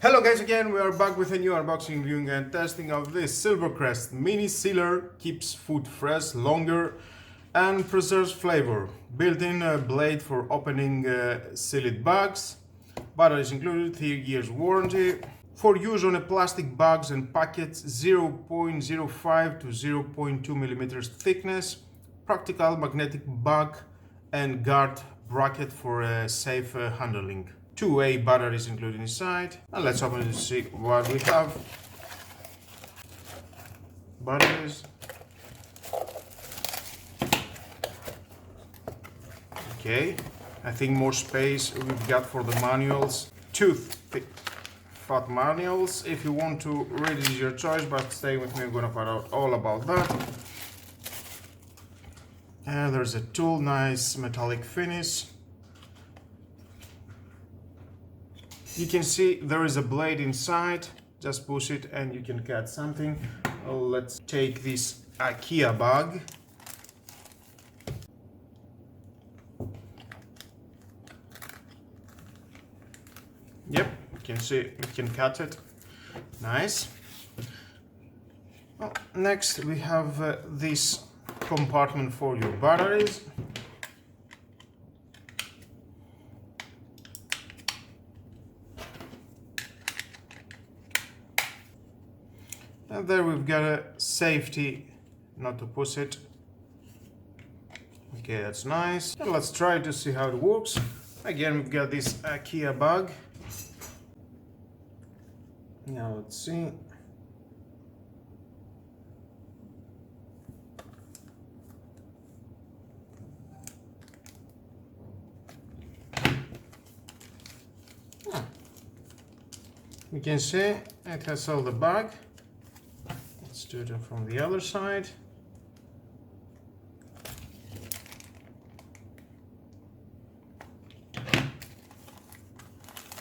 Hello guys, again we are back with a new unboxing, reviewing and testing of this Silvercrest mini sealer. Keeps food fresh longer and preserves flavor. Built-in blade for opening sealed bags. Batteries included, 3 years warranty. For use on plastic bags and packets, 0.05 to 0.2 millimeters thickness. Practical magnetic bag and guard bracket for safe handling. 2A batteries included inside, and let's open it to see what we have. Batteries. Okay, I think more space we've got for the manuals. Two thick fat manuals. If you want to read it, is your choice, but stay with me, I'm gonna find out all about that. And there's a tool, nice metallic finish. You can see there is a blade inside. Just push it and you can cut something. Let's take this IKEA bag. Yep, you can see we can cut it. Nice. Well, next we have this compartment for your batteries. And there we've got a safety not to push it. Okay, that's nice. And let's try to see how it works. Again, we've got this IKEA bag. Now let's see. You can see it has all the bag. Let's do it from the other side.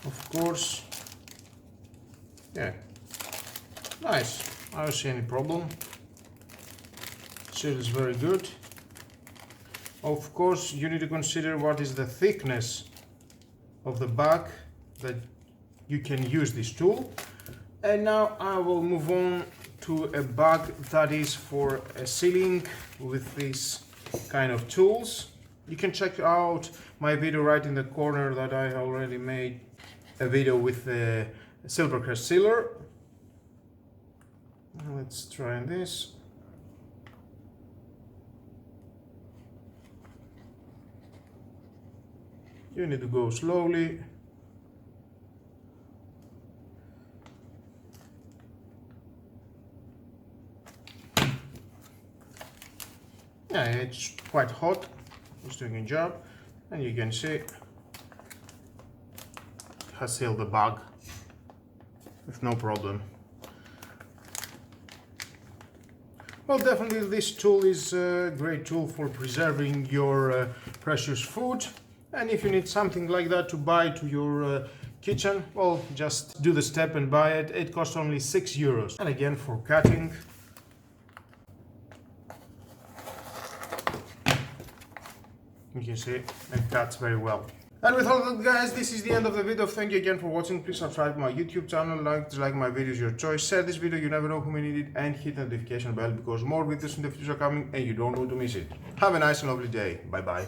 Of course, yeah, nice. I don't see any problem. Seal is very good. Of course, you need to consider what is the thickness of the bag that you can use this tool. And now I will move on to a bag that is for sealing with these kind of tools. You can check out my video right in the corner that I already made a video with the Silvercrest sealer. Let's try this. You need to go slowly. Yeah, it's quite hot. It's doing a job, and you can see it has sealed the bag with no problem. Well, definitely this tool is a great tool for preserving your precious food. And if you need something like that to buy to your kitchen, well, just do the step and buy it. It costs only €6. And again, for cutting, you can see it cuts very well. And with all that, guys, this is the end of the video. Thank you again for watching. Please subscribe to my YouTube channel, like my videos, your choice. Share this video, you never know who may need it, and hit the notification bell because more videos in the future are coming and you don't want to miss it. Have a nice and lovely day. Bye bye.